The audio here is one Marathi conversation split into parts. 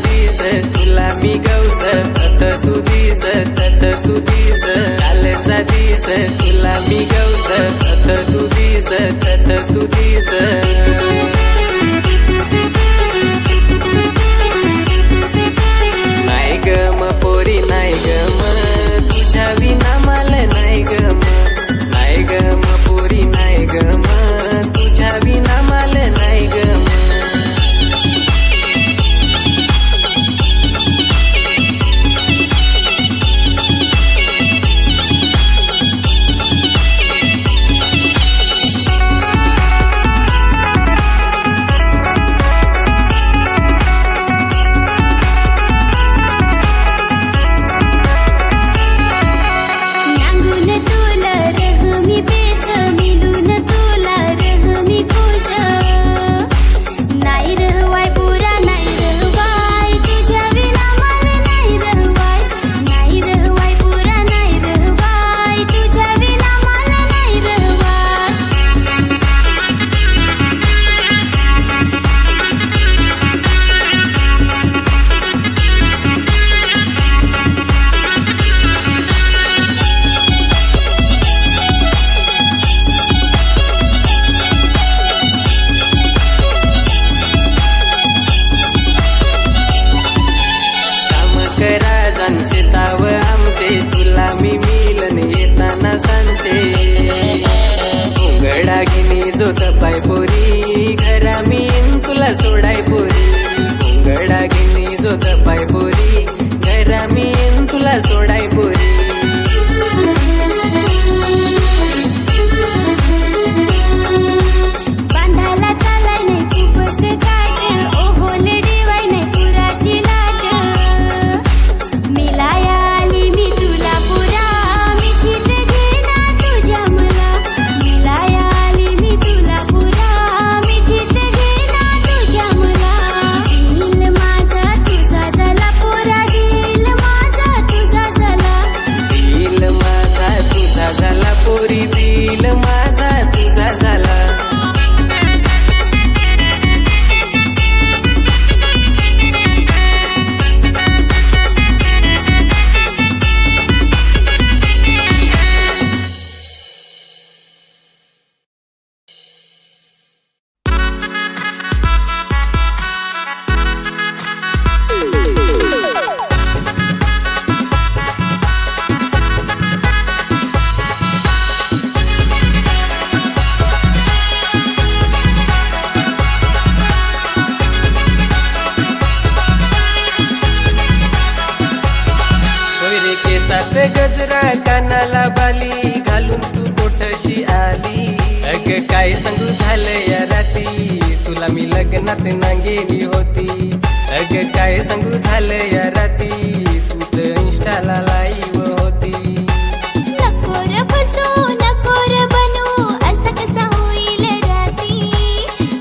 दिस तुला मी गवस तत तू दिस कालचा दिस तुला मी गवस तत तू दिस नाही गम पोरी नाही गम तुझ्या विना मला नाही गम नाही गम पोरी नाही गम तुझ्या विना मला नाही गम शेताव आमचे तुला मी मिलन येताना सांगते उंगडा गिनी जोत पाय पोरी घरा मी तुला सोडाय पोरी उंगडा गिनी जोत पाय पोरी घरा मी तुला सोडाय पोरी केसात गजरा कानाला बाली घालून तू कोठशी आली अग काय सांगू झालं या राती तुला मी लग्नात नांगेली होती अग काय सांगू झालं या राती तू तर इंस्टाला लाईव्ह होती नको रे फसू नको रे बनू असं कसं होईल राती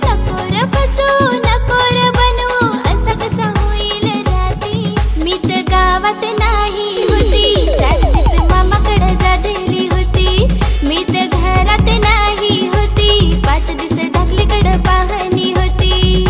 नको रे फसू नको रे बनू असं कसं होईल राती मी तर गावात नाही मी तर घरात नाही होती 5 दिवस धाकलीकडे पाहणी होती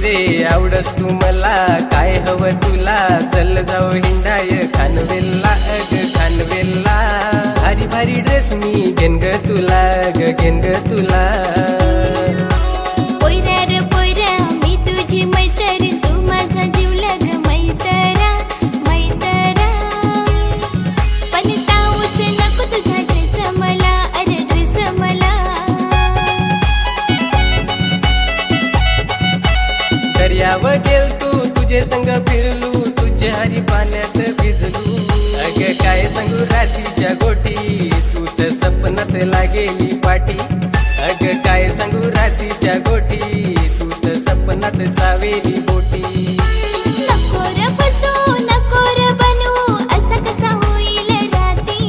रे आवडस तू मला काय हवं तुला चल जाऊ हिंडाय खानवेलला अग खानवेलला भारी भारी ड्रेस मी घेन ग तुला ग घेन ग तुला पोयऱ्या रे पोयऱ्या मी तुझी मैत्रीण तू माझा जीव लग मैत्रा मैत्रा पण ताऊच नको तुझा ड्रेस मला अरे ड्रेस मला दर्यावर गेल तू तुझे संग फिरलू तुझे हरी पाण्यात भिजलू अग काय सांगू रात्रीच्या गोटी तू तर सपनात लागेली पाठी अग काय सांगू रात्रीच्या गोटी तू तर सपनात चावेली बोटी नको रे फसू नको र बनू असा कसा होईल राती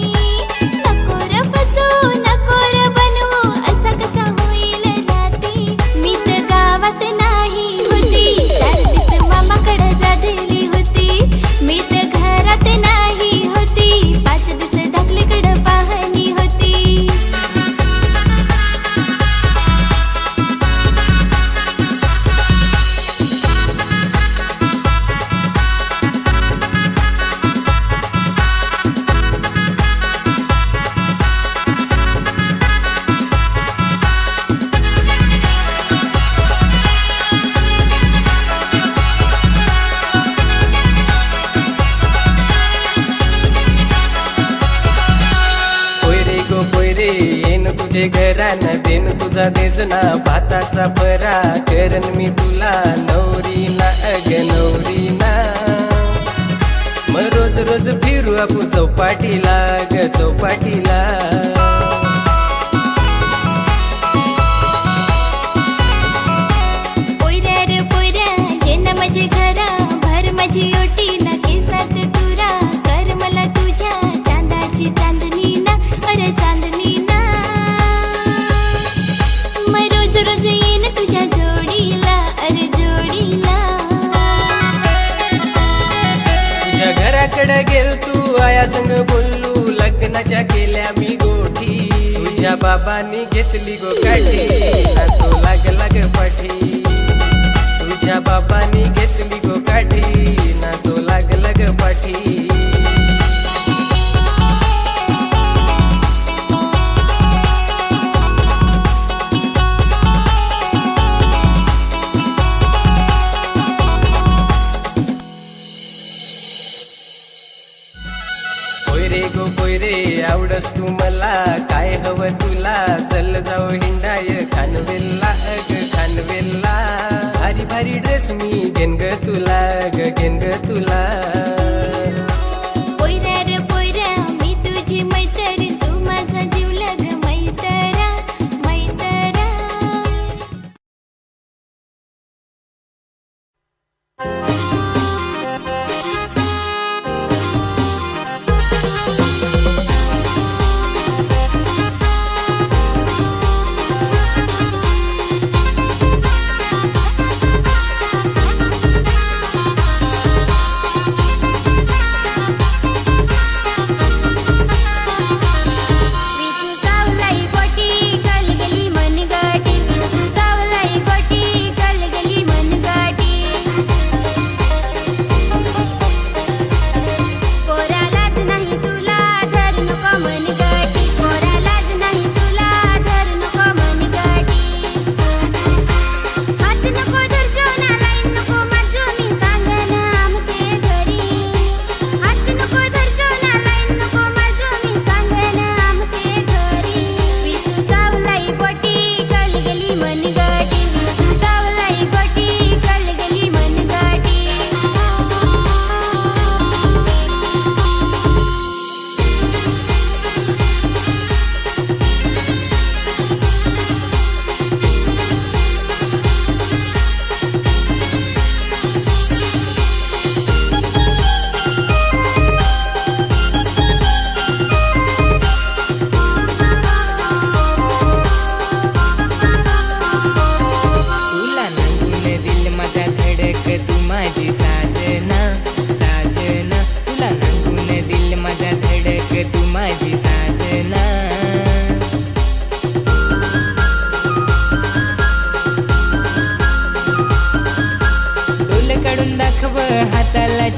नको र फसू नको र बनू असा कसा होईल राती मी तर गावात नाही होती 4 दिवस मामाकडे जादली होती मी तर घरात नाही होती 5 दिवस धाकलीकडे पाहणी होती तुझे घरान देन तुझा देजना भाताचा परा करन मी तुला नवरी ना अग नवरी ना मग रोज रोज फिरू आपण चौपाटीला ग चौपाटीला पोयऱ्या रे पोयऱ्या ये ना माझे घरा भर माझी ओटीला केसात तुरा कर मला तुझ्या चांदाची चांदणी ना अरे चांदणी ना रोज रोज येईन तुझ्या जोडीला अरे जोडीला तुझ्या घराकडे गेल तू आया संग बोलू लग्नाच्या केल्या मी गोठी तुझ्या बाबांनी घेतली गो काठी ना तो लाग लाग पाठी तुझ्या बाबांनी घेतली गो काठी ना तो लाग लाग पाठी पोयरे आवडस तू मला काय हवं तुला चल जाऊ हिंडाय खानवेलला अग खानवेलला भारी भारी ड्रेस मी घेन ग तुला ग घेन ग तुला पोयऱ्या रे पोयऱ्या मी तुझी मैत्रीण तू माझा जीवला ग मैतरा मैतरा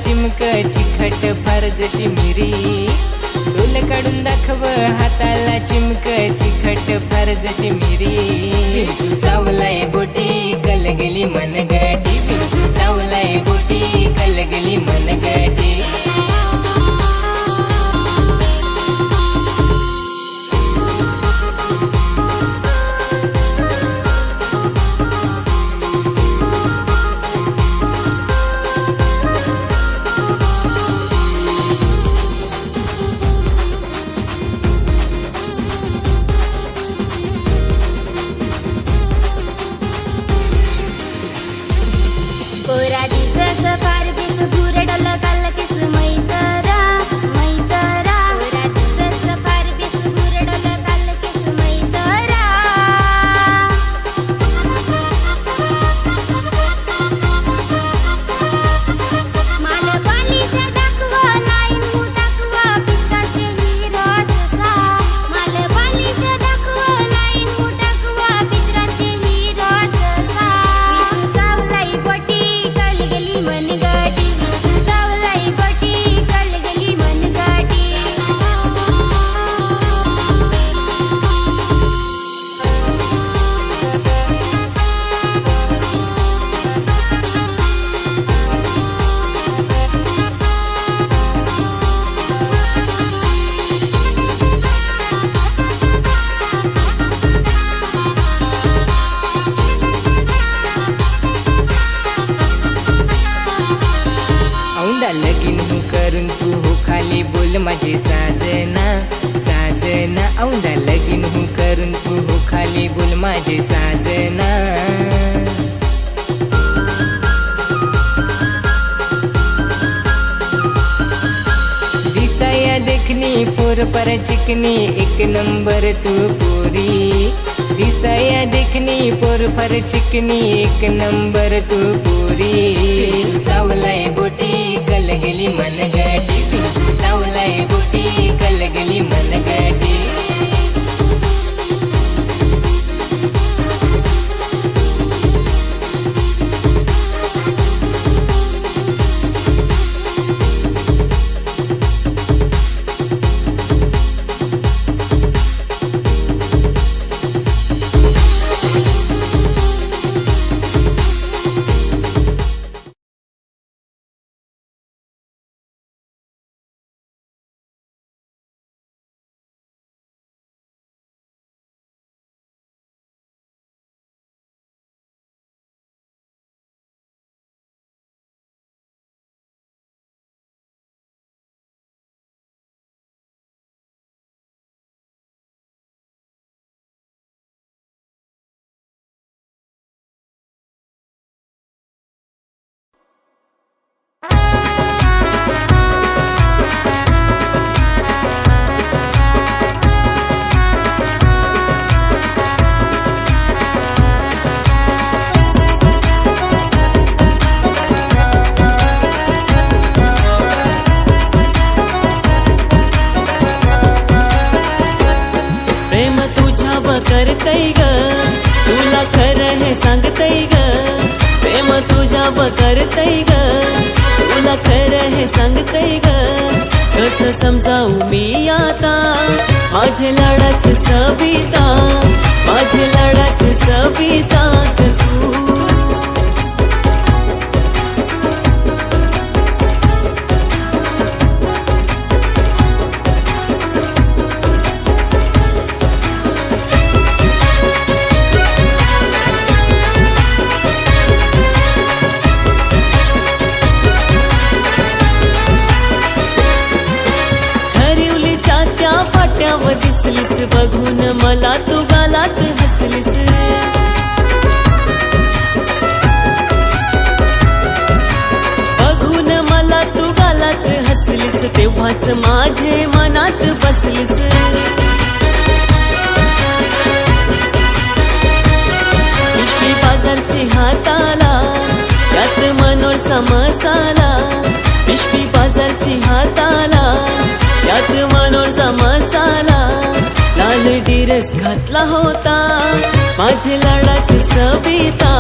चिमक चिखट फार जशी मिरी डोल काढून दाखव हाताला चिमक चिखट फार जशी मिरी विंचू चावलाय बोटी कल गेली मनगटी विंचू चावलाय बोटी कल गेली मनगटी कोरा दिसस फार दिस भुरडा लगीन हूँ करून तू हो खाली बोल माझे साजना साजना औंधा लगीन हूँ करून तू हो खाली बोल माझे साजना दिसाया देखनी पोर पर चिकनी एक नंबर तू पूरी दिसाया देखनी पोर पर चिकनी एक नंबर तू पूरी चावलाय बोटी कल गेली मनगटी तू चावलाय बोटी कल गेली मनगटी करतय ग तुला खरं हे सांगतय ग प्रेम तुझ्यावर करतय ग तुला खरं हे सांगतय ग कसं समजावू मी आता माझे लाडाची सविता माझे लाडाची सविता ग तू दिसलीस बघून मला तू गालात हसलीस बघून मला तू गालात हसलीस तेव्हाच माझे मनात बसलीस पिशवी बाजारची हाताला यात मनोरचा मसाला पिशवी बाजारची हाताला यात मनोरचा मसाला लाल डिरस घातला होता माझे लाडाची सविता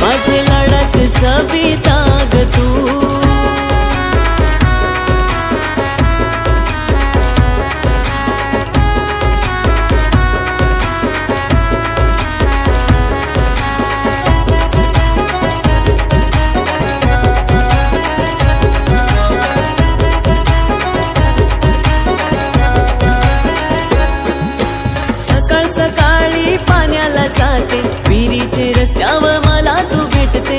माझे लाडाची सविता ग तू विहिरीचे रस्त्यावर मला तू भेटते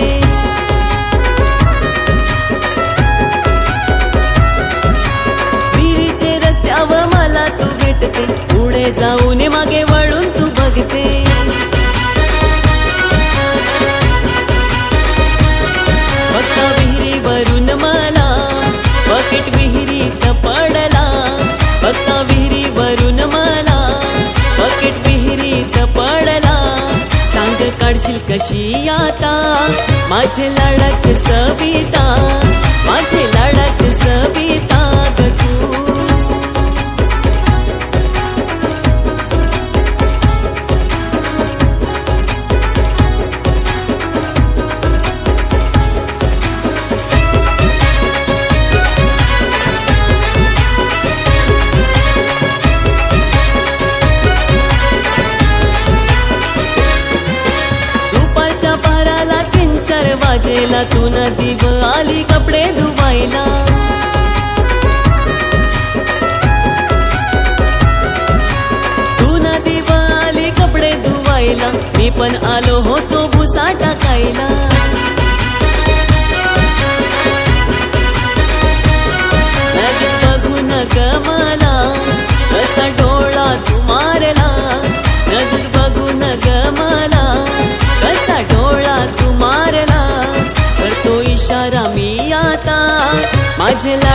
विहिरीचे रस्त्यावर मला तू भेटते पुढे जाऊन मागे वळून तू बघते बघता विहिरीवरून मला बकेट विहिरीत पडला बघता विहिरीवरून मला बकेट विहिरीत पडला सांग काढशील कशी आता माझे लाडाची सविता माझे लाडाची सविता ग तू वाजेला तू नदीव आली कपडे धुवायला तू नदीव आली कपडे धुवायला मी पण आलो होतो भुसा टाकायला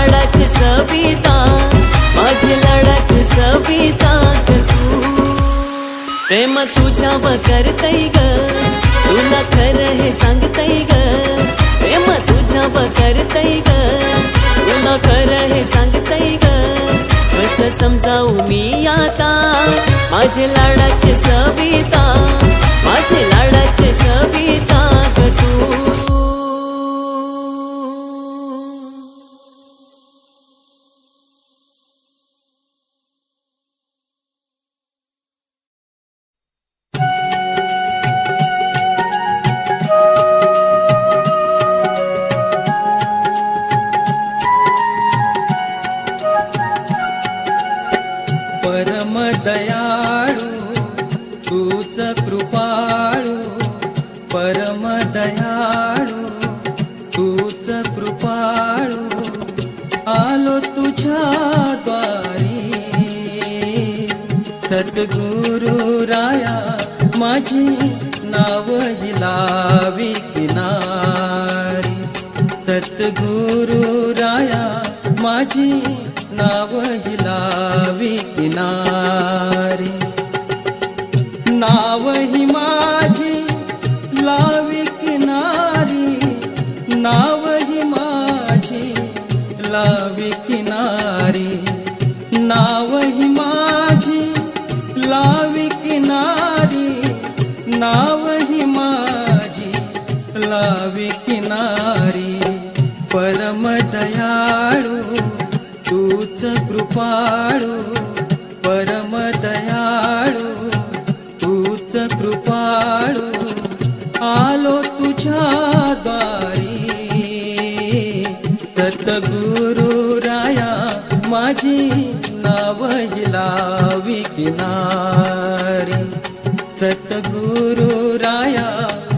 लाडाची सविता, माझी लाडाची सविता ग तू. प्रेम तुझ्यावर करतय ग, तुला खरं हे सांगतय ग. प्रेम तुझ्यावर करतय ग, तुला खरं हे सांगतय ग. कसं समजावू मी आता माझे लाडाचे सविता, माझे लाडाचे सविता ग तू. परम दयाळू तूच कृपाळू, परम दयाळू तूच कृपाळू. आलो तुझ्या द्वारी सद्गुरु राया, माझी नाव हिलावी किनारी. सद्गुरु राया, माझी नाव हिलावी किनारी. नाव ही माझी लावी किनारी, नाव ही माझी लावी किनारी. नाव ही माझी लावी किनारी, नाव ही माझी लावी किनारी. परम दयाळू तूच कृपाळू, परम दयाळू तूच कृपाळू. आलो तुझ्या द्वारी सद्गुरु राया, माझी नाव हिलावी किनारी. सद्गुरु राया,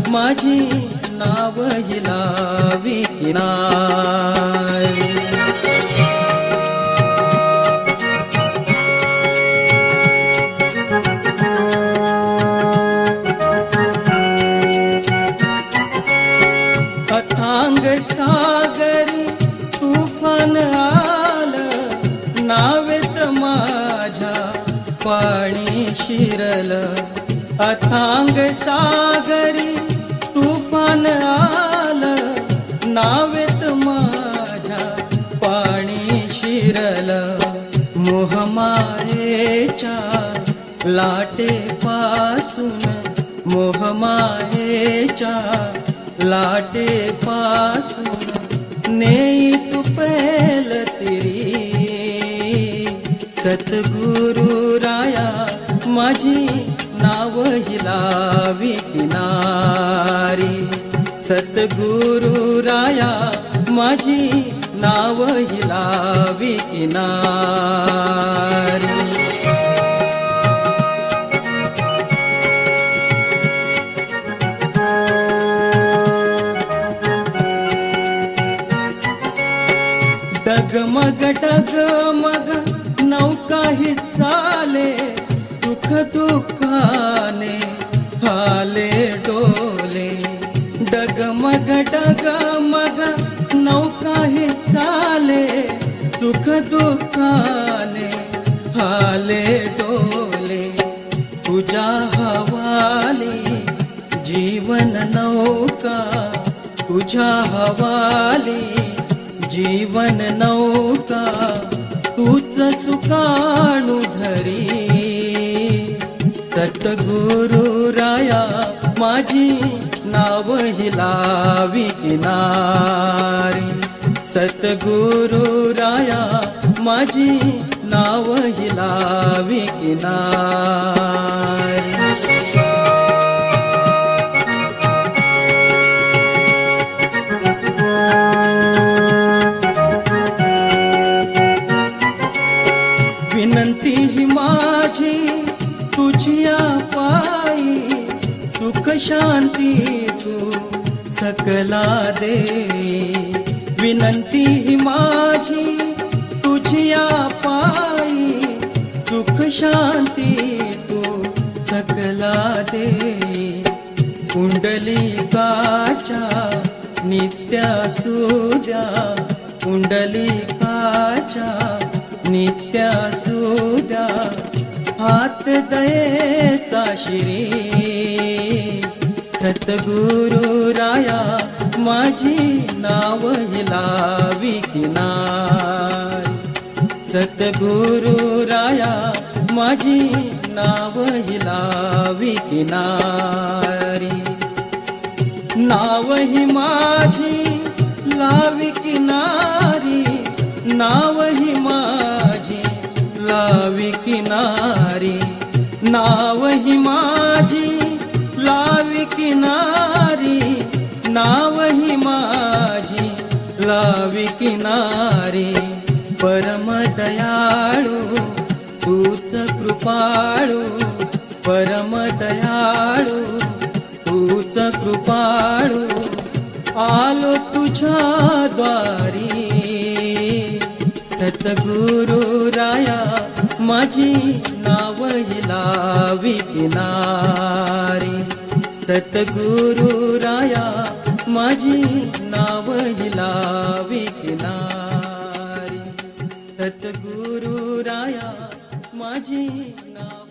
माझी नाव हिलावी किनारी. अथांग सागरी तुफान आलं, नावेत माझ्या पाणी शिरलं. अथांग सागरी तुफान आलं, नावेत माझ्या पाणी शिरलं. मोहमायेच्या लाटेपासून, मोहमायेच्या लाटेपासून नेई तू पेल तिरी. सद्गुरु राया, माझी नाव हिलावी किनारी. सद्गुरु राया, माझी नाव हिलावी किनारी. डगमग डगमग नौका ही चाले, सुख दुःखाने हाले डोले. डगमग डगमग नौका ही चाले, सुख दुःखाने हाले डोले. तुझ्या हवाली जीवन नौका, तुझ्या हवाली जीवन नौका. तूच सुकाणू धरी. सद्गुरु राया, माझी नाव हिलावी किनारी. सद्गुरु राया, माझी नाव हिलावी किनारी. विनंती ही माझी तुझिया पायी, सुख शांती तू सकला दे. विनंती ही माझी तुझिया पायी, सुख शांती तू सकला दे. कुंडलिकाच्या नित्य सुद्या, कुंडलिका देवाच्या नित्या सुद्या हात दयेचा शिरी सद्गुरु राया माझी नाव हिलावी किनारी सद्गुरु राया माझी नाव हिलावी किनारी नाव ही माझी लावी किनारी नाव ही माझी लावी किनारी नाव ही माझी लावी किनारी नाव ही माझी लावी किनारी परम दयाळू तूच कृपाळू परम दयाळू तूच कृपाळू आलो तुझ्या द्वारी सद्गुरु राया माझी नाव हिलावी किनारी सद्गुरु राया माझी नाव हिलावी किनारी सद्गुरु राया माझी नाव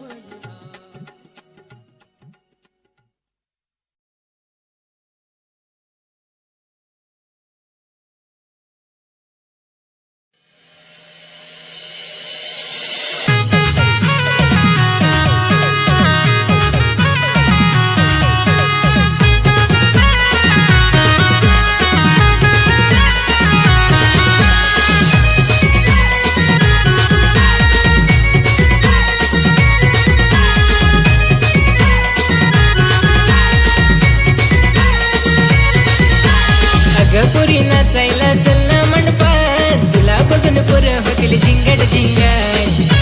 पुरी नाचायला चल ना मंडपात तुला बघून पोरं होतील झिंगट झिंगाट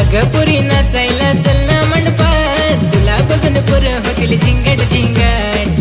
अगं पुरी नाचायला चल ना मंडपात तुला बघून पोरं होतील झिंगट झिंगाट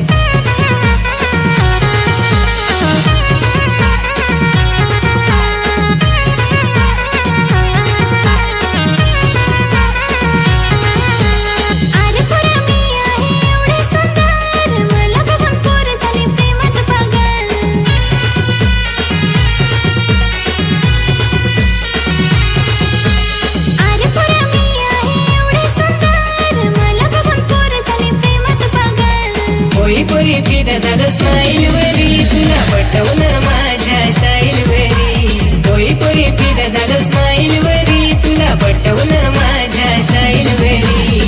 पोरी फिदा झालं स्माईल वरी तुला पटवलं माझ्या स्टाईल वरी पोरी फिदा झालं स्माईल वरी तुला पटवलं माझ्या स्टाईल वरी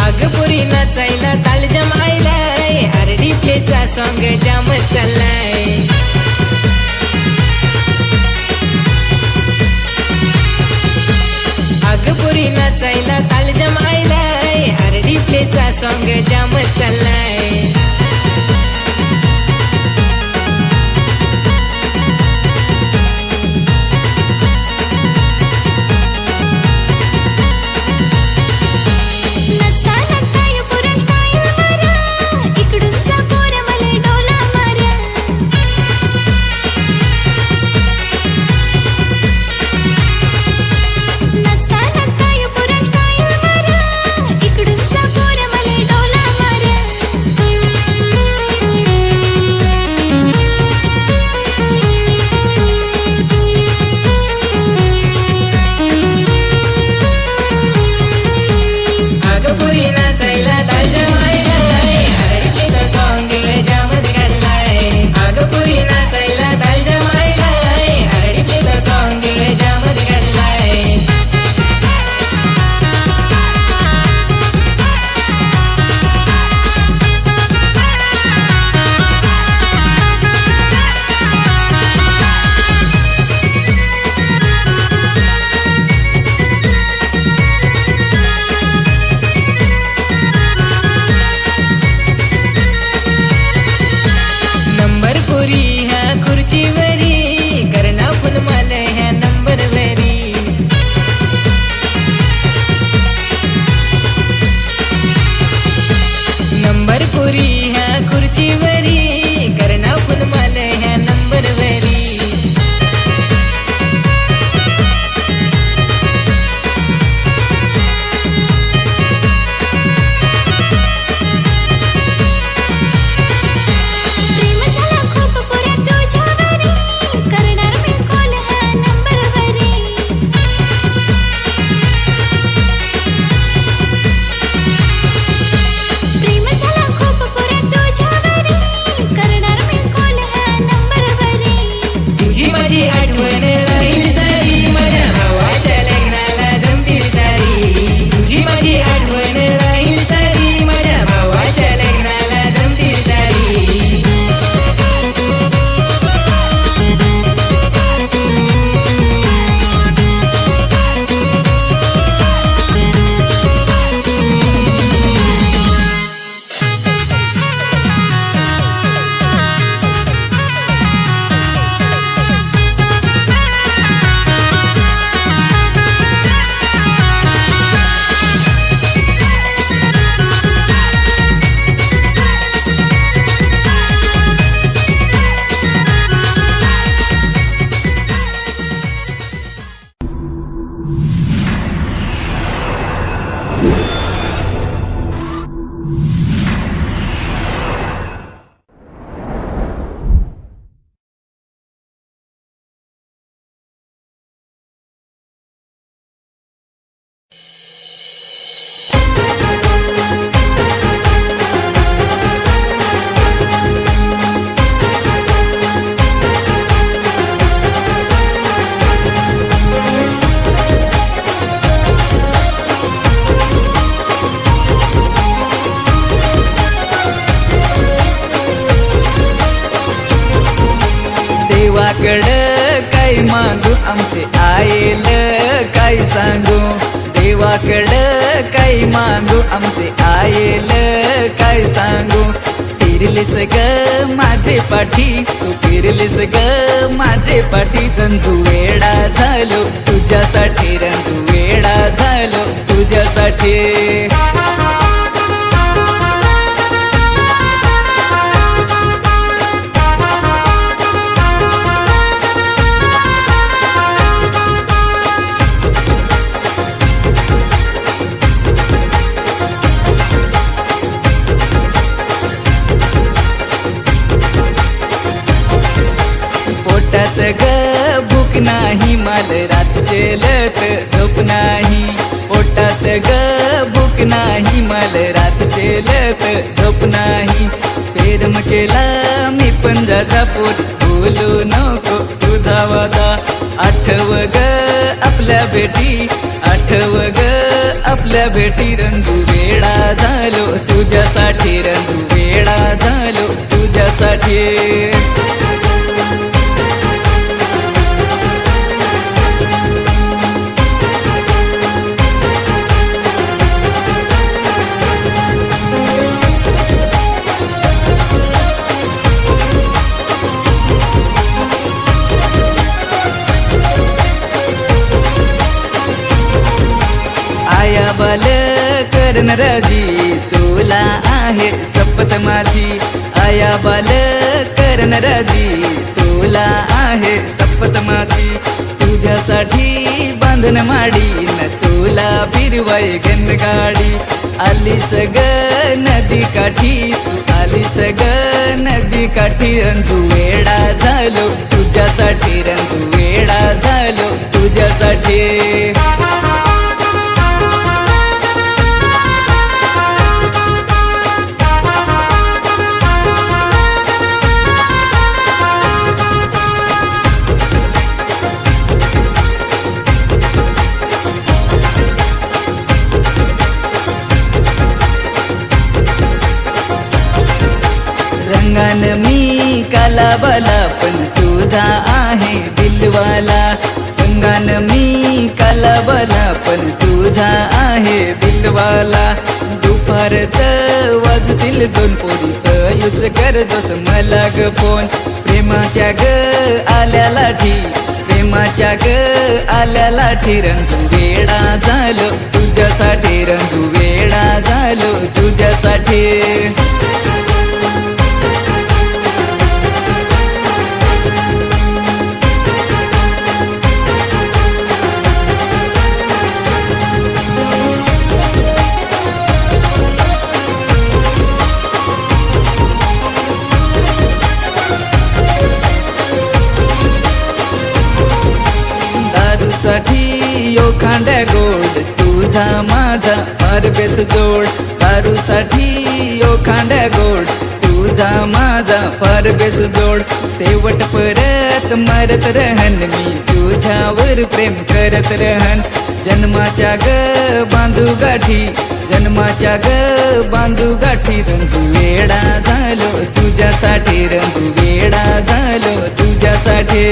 अगं पोरी नाचायला ताल जमायलाय आरडी प्लेचा सॉंग जामच चाललाय अगं पोरी नाचायला ताल जमायलाय आरडी प्लेचा सॉंग जामच चाललाय आठवण राहील सारी माझ्या भावाच्या लग्नाला जमतील सारी तुझी माझी आठवण राहील सारी माझ्या भावाच्या लग्नाला जमतील सारी देवाकडं काय मागू आमचे आईल काय सांगू देवाकडं काय मागू आमचे आईल काय सांगू फिरलीस ग माझे पाठी तू फिरलीस ग माझे पाठी रंजू वेडा झालो तुझ्यासाठी रंजू वेडा झालो तुझ्यासाठी पोटात ग भूक नाही माल रात चेलत झोप नाही पोटात ग भूक नाही माल रात चेलत झोप नाही प्रेम केला मी पण जाता पोट बोलू नको तुझा वादा आठव ग आपल्या भेटी आठव ग आपल्या भेटी रंजू वेडा झालो तुझ्यासाठी रंजू वेडा झालो तुझ्यासाठी आया बाल करण राजी तुला आहे शपथ माझी आया बाल करण राजी तुला आहे शपथ माझी तुझ्यासाठी बांधून माडी न तुला फिरवाय गाडी आलीस ग नदी काठी तू आलीस ग नदी काठी रंजू वेडा झालो तुझ्यासाठी रंजू वेडा झालो तुझ्यासाठी रंगान मी कालाबाला पण तुझा आहे दिलवाला रंगान मी कालाबाला पण तुझा आहे दिलवाला दुपारच वाजतील दोन पोरी यूज कर जस मला ग फोन प्रेमाच्या ग आल्या लाठी प्रेमाच्या ग आल्या लाठी रंजू वेडा झालो तुझ्यासाठी रंजू वेडा झालो तुझ्यासाठी दारूसाठी यो खांड्या गोड तुझा माझा फार बेस जोड दारूसाठी यो खांड्या गोड तुझा माझा फार बेस जोड शेवट परत मारत रहन मी तुझ्यावर प्रेम करत रहन जन्माच्या ग बांधू गाठी जन्माच्या ग बांधू गाठी रंजू वेडा झालो तुझ्यासाठी रंजू वेडा झालो तुझ्यासाठी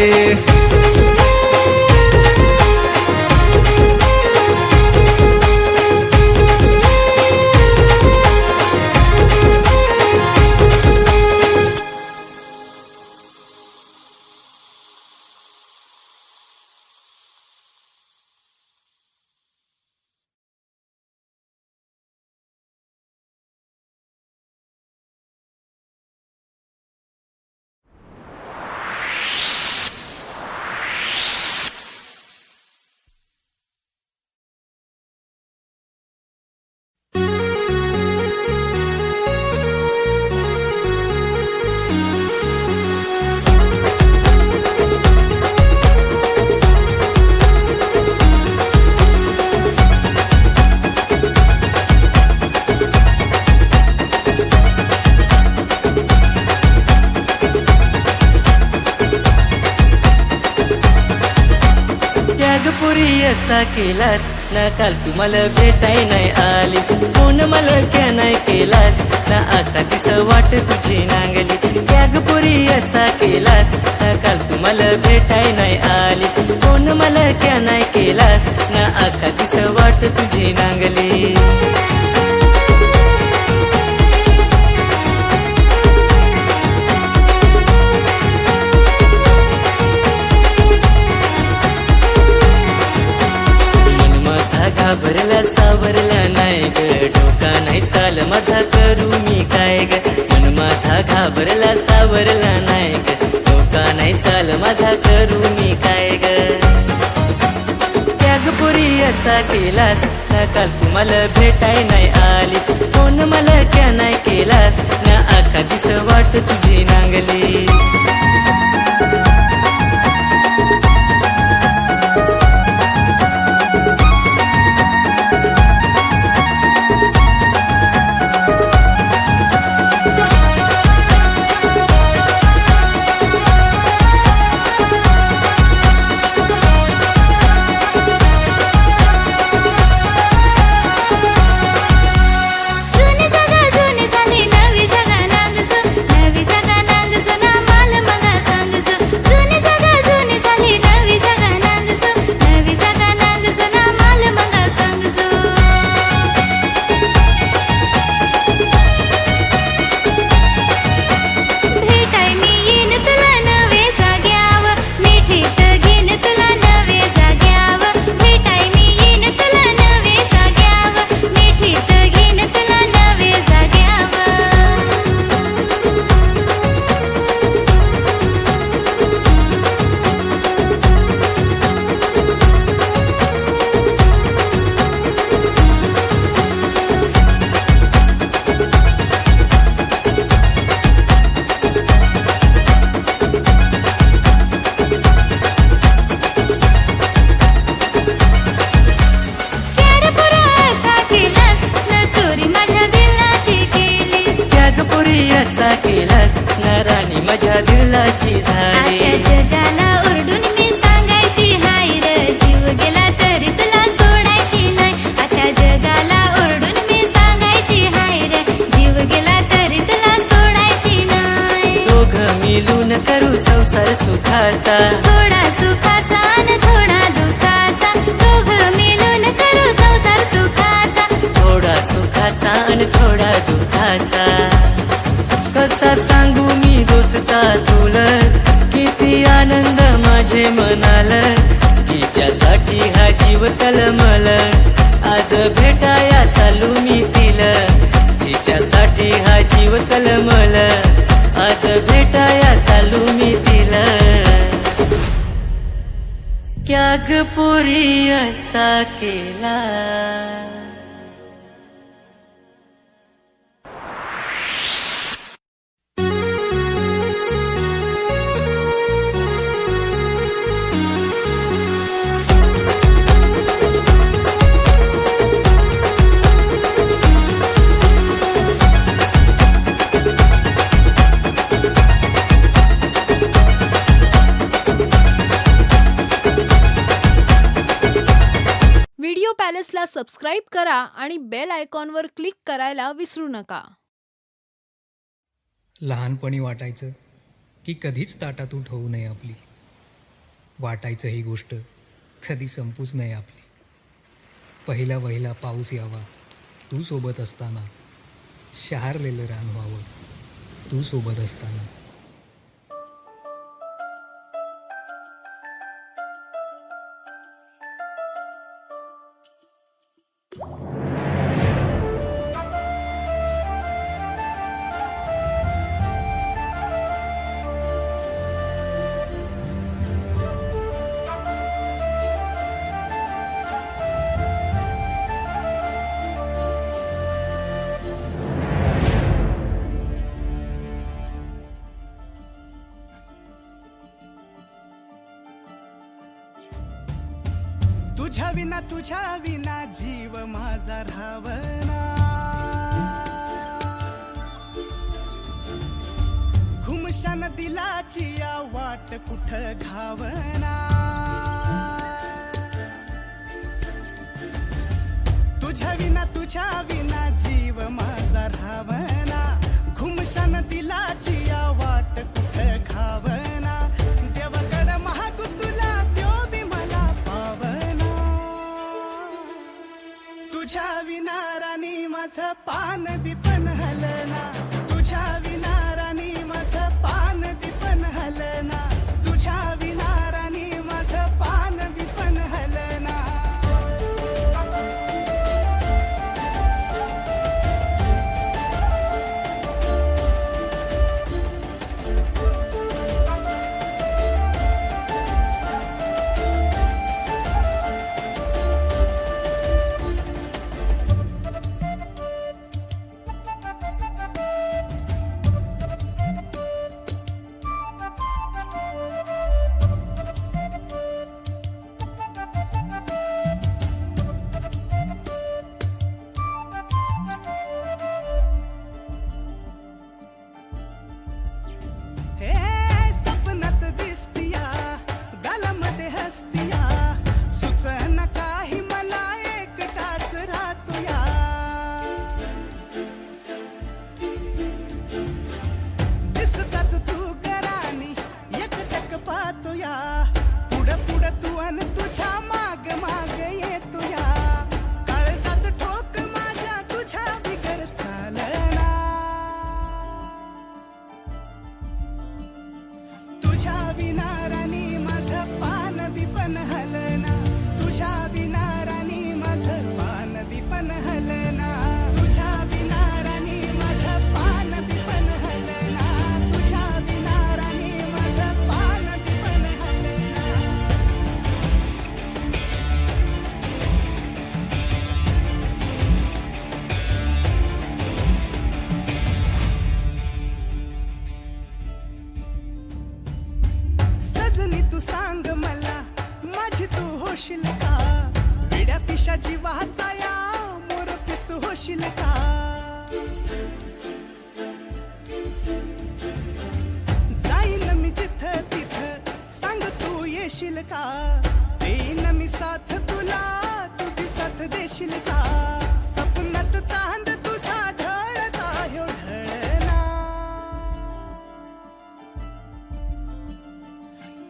असा केलास ना काल तू मला भेटाय नाही आलीस कोण मला क्या नाही केलास ना आता तिस वाट तुझी नांगली त्याग पुरी असा केलास ना काल तू मला भेटाय नाही आलीस कोण मला क्या नाही केलास ना आता तिस वाट तुझी नांगली घाबरला सावरला नाही ग डोका नाही चाल माझा करू मी काय ग मन माझा घाबरला सावरला नाही ग डोका नाही चाल माझा करू मी काय ग त्याग पुरी असा केलास ना काल तू मला भेटाय नाही आलीस कोण मला क्या नाही केलास ना आता दिस वाट तुझी नांगली केलास ना राणी माझ्या दिलाची झाली जगाला ओरडून मी सांगायची हाय रे जीव गेला तरी तुला सोडायची नाही आता जगाला ओरडून मी सांगायची हाय रे जीव गेला तरी तुला सोडायची नाही दोघ मिळून करू संसार सुखाचा थोडा सुखाचा आणि थोडा दुखाचा दोघ मिळून करू संसार सुखाचा थोडा सुखाचा आणि थोडा दुखाचा कसा सांगू मी दोस्ता तुला किती आनंद माझे मनाला जिच्यासाठी हा जीव तळमळ आज भेटाया चालू मी तिला जिच्यासाठी हा जीव तळमळ आज भेटाया चालू मी तिला क्या ग पोरी असा केला ला सबस्क्राईब करा आणि बेल आयकॉनवर क्लिक करायला विसरू नका. लहानपणी वाटायचं की कधीच ताटातूट होऊ नये आपली. वाटायचं ही गोष्ट कधी संपूच नये आपली. पहिला वहिला पाऊस यावा तू सोबत असताना. शहारलेलं रान व्हावं तू सोबत असताना. तुझ्या विना जीव माझा रावना. घुमशान दिलाची या वाट कुठ घावना. तुझ्या विना जीव माझा रावना. घुमशान दिलाची या वाट कुठ घावना. देवाकड महागू तुला त्यो बी मला पावना. तुझ्या विना राणी माझं पान बी पण हलना. तुझ्या विना राणी माझं पान बी पण हलना. तुझ्या विना राणी माझं पान बी पण हलना. जीवाचा या मोरपीस होशील का. जाईन मी जिथं तिथं सांग तू येशील का. देईन मी साथ तुला तू बी साथ देशील का. सपनात चांद तुझा ढळता ह्यो ढळना.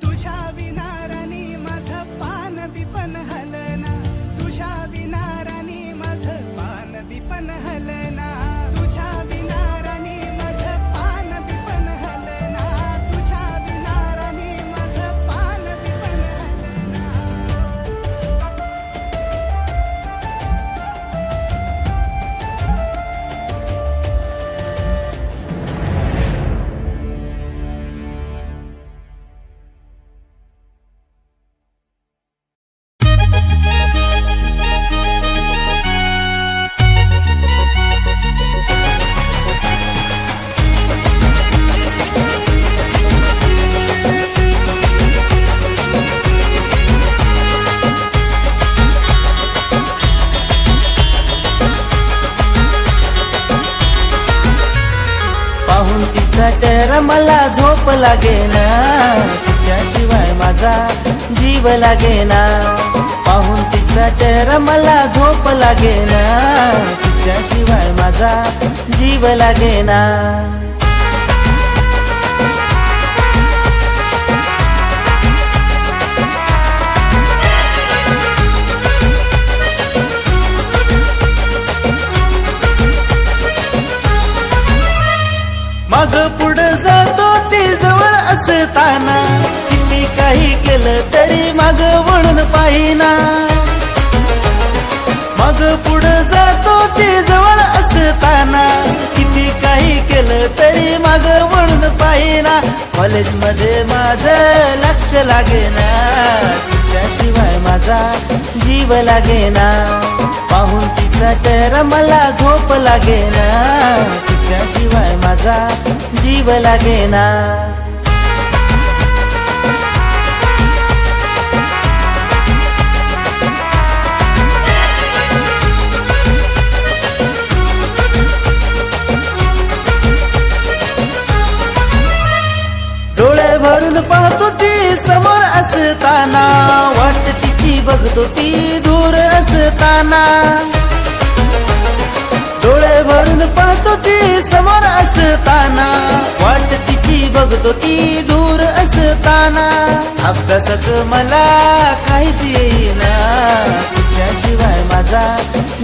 तुझ्या विना राणी माझं पान बी पण हलना. तुझ्या विना राणी माझं पान बी पण हलना. तुझ्या विना राणी माझं पान बी पण हलना. तुझ्या विना राणी माझं पान बी पण हलना. तिचा चेहरा मला झोप लागेना. तिच्याशिवाय माझा जीव लागेना. पाहून तिचा चेहरा मला झोप लागेना, तिच्याशिवाय माझा जीव लागेना. माग पुढं जातो ती जवळ असताना, किती काही केलं तरी माग वळून पाहिना. माग पुढं जातो ती जवळ असताना, किती काही केलं तरी माग वळून पाहिना. कॉलेजमध्ये माझं लक्ष लागेना, तिच्याशिवाय माझा जीव लागेना. पाहून तिचा चेहरा मला झोप लागेना, तिच्याशिवाय माझा जीव लागेना. डोळे भरून पाहतो ती समोर असताना, वाट तिची बघतो ती दूर असताना. डोळे भरून पाहतो ती समोर असताना, वाट तिची बघतो ती दूर असताना. अभ्यासाचं मला काहीच येईना, तिच्याशिवाय माझा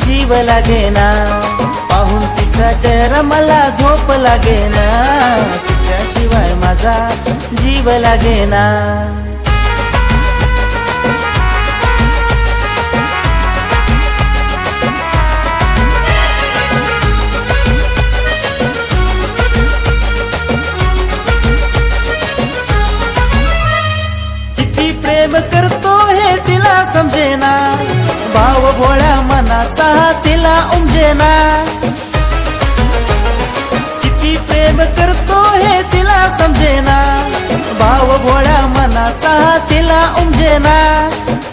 जीव लागेना. पाहून तिचा चेहरा मला झोप लागेना, तिच्याशिवाय माझा जीव लागेना. किती प्रेम करतो हे तिला समजेना, भाव भोळ्या मनाचा तिला उमजेना. किती प्रेम करतो हे तिला समजेना, भाव भोळ्या मनाचा तिला उमजेना.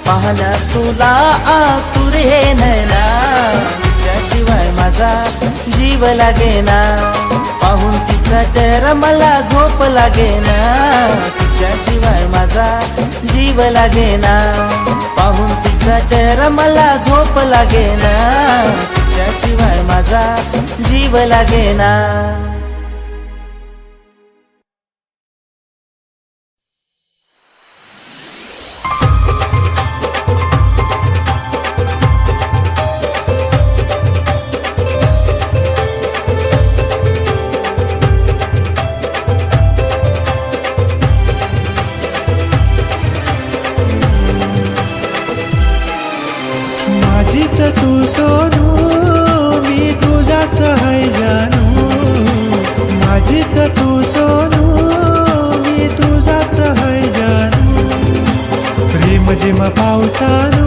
पाहण्यास तुला आतुर हे नैना, तिच्याशिवाय माझा जीव लागेना. पाहून तिचा चेहरा मला झोप लागेना, तिच्याशिवाय माझा जीव लागेना. पाहून तिचा चेहरा मला झोप लागेना, तिच्याशिवाय माझा जीव लागेना. माझीच तू सोनू, मी तुझाच है जानू. माझीच तू सोनू, मी तुझाच है जानू. प्रेम जेव्हा पावसानू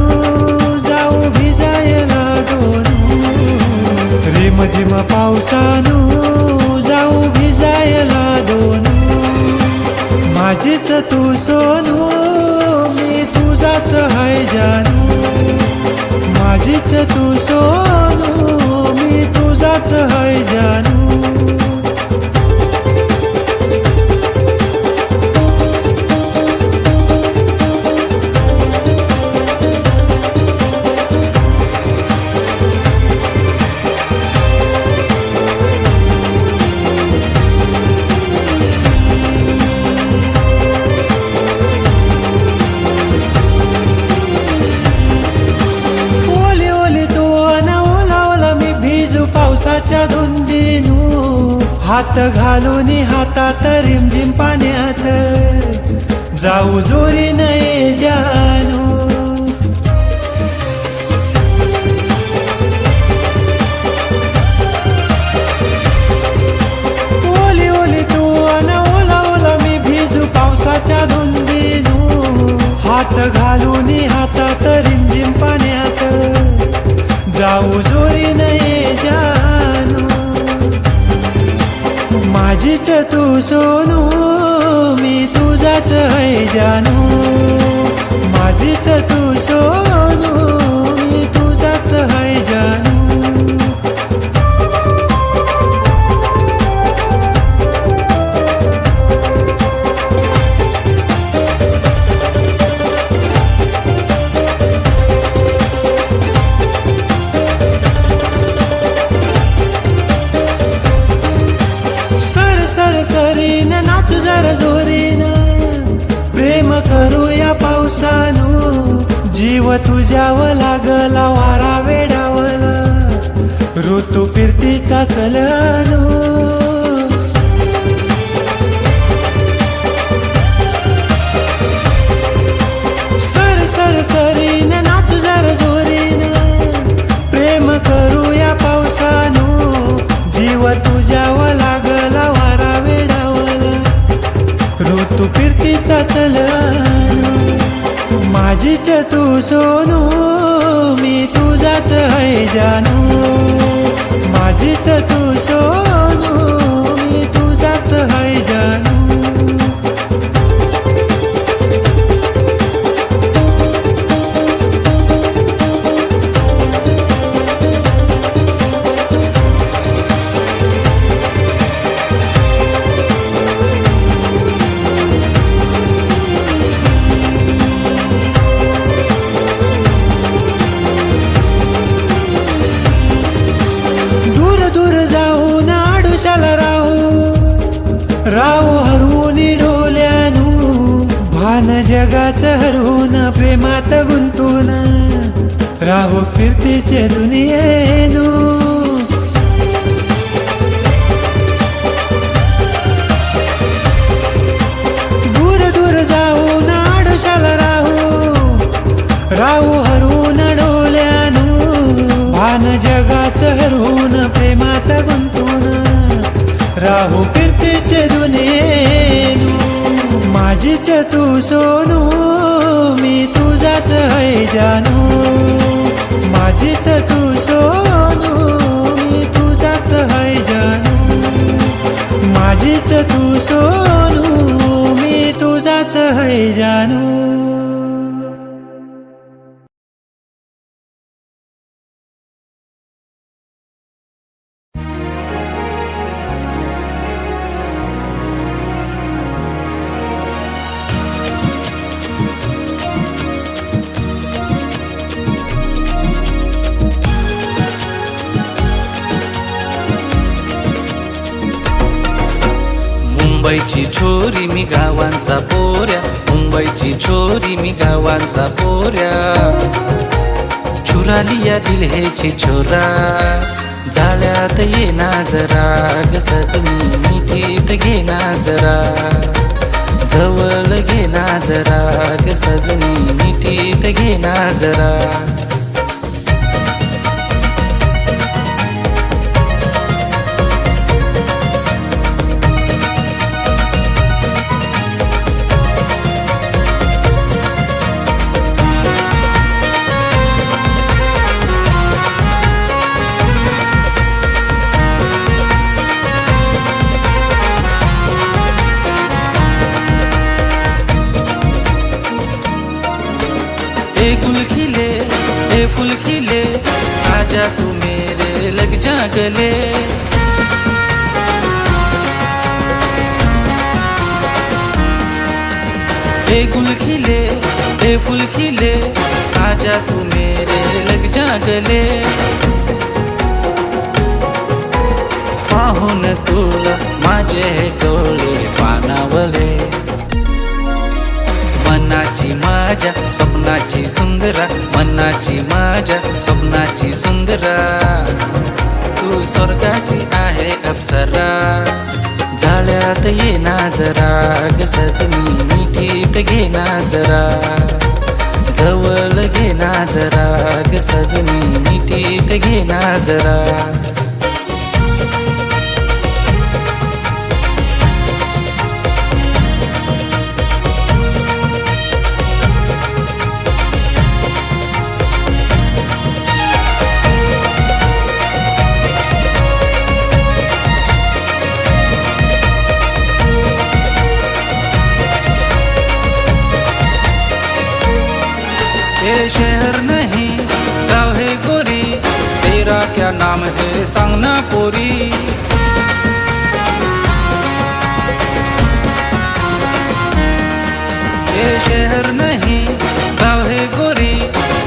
जाऊ भिजायला दोनू. प्रेम जेव्हा पावसानू जाऊ भिजायला दोनू. माझीच तू सोनू, मी तुझाच है जानू. माझीच तू सोनू, मी तुझाच है जानू. पावसाच्या धुंदीनू हात घालून हातात रिमझिम पाण्यात जाऊ जोरी नये जानू. ओली ओली तू अन ओला ओला मी भिजू पावसाच्या धुंदीनू हात घालून हातात रिमझिम पाण्यात जाऊ जोरी नये जानू. माझीच तू सोनू, मी तुझाच है जानू. माझीच तू सोनू, मी तुझाच है जानू. जीव तुझ्यावर लागला वारा वेडावला ऋतू फिरतीचा चलनो सर सर सरीन नाचू जर जोरीन प्रेम करूया पावसानो जीव तुझ्यावर लागला वारा वेडावला ऋतू फिरतीचा चलनो माझीच तू सोनू मी तुझाच है जानू माझीच तू सोनू मी तुझाच है जानू राहू हरवून डोल्यानू भान जगाचं हरवून प्रेमात गुंतून राहू फिरतीचे दुनियेनू दूर दूर जाऊन आडोशाला राहू हरवून डोल्यानू भान जगाचं हरवून प्रेमात गुंतून राहू फिरतीचे दुनियेनू माझीच तू सोनू मी तुझाच है जानू माझीच तू सोनू मी तुझाच है जानू माझीच तू सोनू मी तुझाच है जानू मुंबईची छोरी मी गावांचा पोऱ्या मुंबईची छोरी मी गावांचा पोऱ्या चुरालिया दिल हे छोरा जाळ्यात येना जरा ग सजनी मिठीत घेना जरा जवळ घेना जरा ग सजनी मिठीत घेना जरा फूल खिले आजा तू मेरे लग जा गले ए गुल खिले ए फूल खिले आजा तू मेरे लग जा गले पाहून तुला माझे डोळे पानावले मनाची माझ्या स्वप्नाची सुंदरा मनाची माझ्या स्वप्नाची सुंदरा तू स्वर्गाची आहे अप्सरा जाळ्यात येना जरा ग सजनी मिठीत घेना जरा जवळ घेना जरा ग सजनी मिठीत घेना जरा शहर नहीं गाँव है गोरी तेरा क्या नाम है सांगना पोरी ये शहर नहीं गाँव है गोरी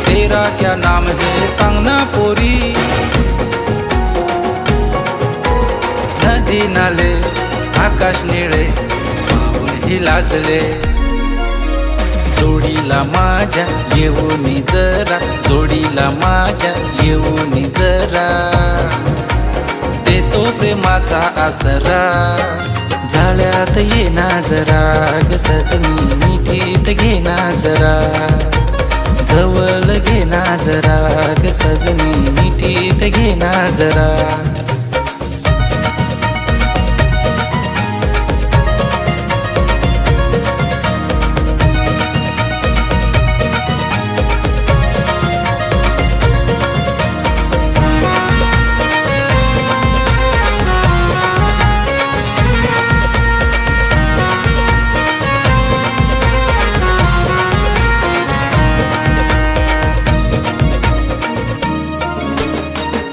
तेरा क्या नाम है सांगना पोरी नदी नाले आकाश निळे पाहून ही लाजले जोडीला माझ्या येऊन जरा, जोडीला माझ्या येऊन जरा, देतो प्रेमाचा आसरा. जाळ्यात ये ना जरा ग सजनी, मिठीत घे ना जरा, जवळ घे ना जरा ग सजनी, मिठीत घे ना जरा.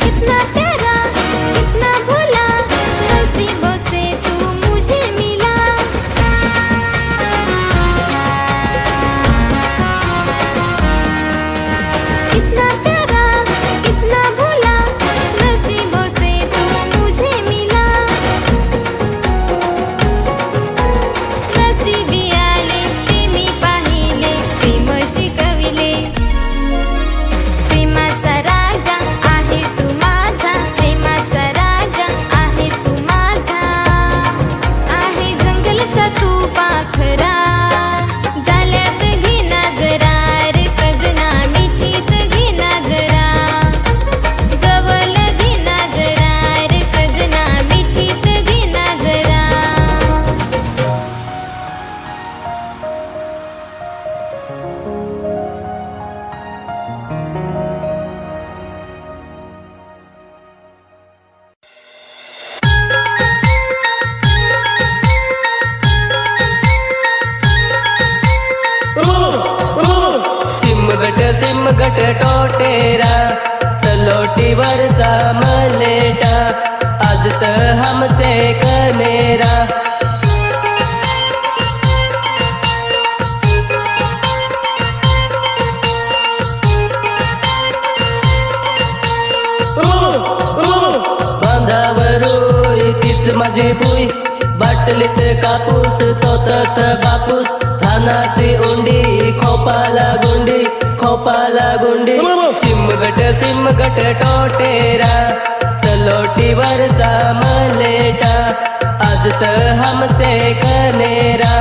कितना प्यारा कितना भोला, नसीबों से तू मुझे मिला. कितना प्यारा कितना भोला, नसीबों से तू मुझे मिला. नसीबी आले ते मी पाहिले, प्रेम शिकविले. प्रेमाचा राजा आहे तू माझा, प्रेमाचा राजा आहे तू माझा, आहे जंगलचा तू पाखरा. झाल्यात घेना जरा रे सजना, मिठीत घेना जरा, जवळ घेना जरा रे सजना, मिठीत घेना जरा. सिमगट टोटेरा, तलोटीवरचा मलेटा, आज तर हमचे कनेरा. बांधावरोई तीच माझी बुई, बाटलीत कापूस तोतत बापूस, धानाची उंडी खोपाला गुंडी, खोपाला गुंडी. सिमगट टोटेरा, तलोटीवरचा मलेटा, आज तर हमचे कनेरा.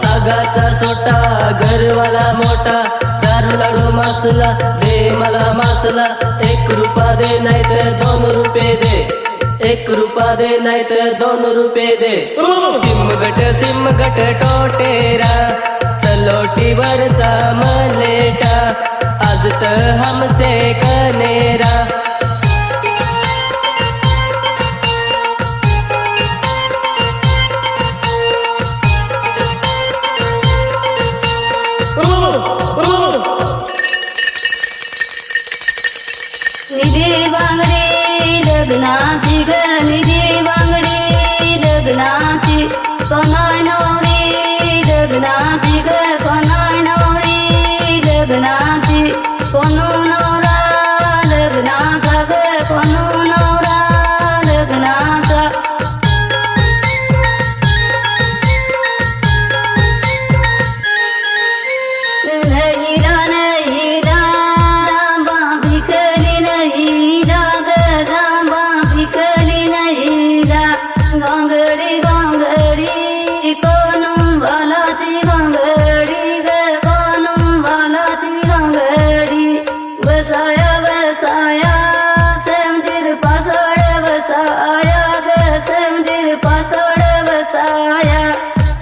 सागाचा सोटा घरवाला मोठा, दारू लाडू मासला दे मला मासला. 1 रुपया दे नाही तर 2 रुपये दे, 1 रुपया दे नाही तर 2 रुपये दे. सिमगट टोटेरा, तलोटीवरचा मलेटा, आज तर हमचे कनेरा. निधी बांगडी लग्नाची ग, निधी बांगडी लग्नाची, कोणाय नवरी लग्नाची ग, कोणाय नवरी लग्नाची, कोणू नवरा लग्नाचा ग, कोणू नवरा लग्नाचा. नहीरा नहीरा रामा भिकली नहीरा ग, रामा भिकली नहीरा. गोंगडी गोंगडी कोणून बालाती गोंगडी ग, कोणून बालाती गोंगडी. बसाया बसाया समधीर पासोड बसाया ग, समधीर पासोड बसाया.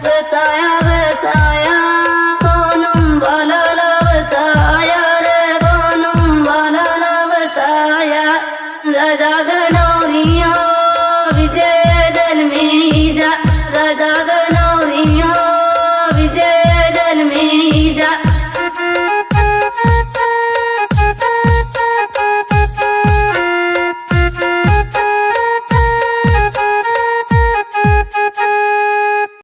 बसाया बसाया कोणून बालाला बसाया रे, कोणून बालाला बसाया. जागना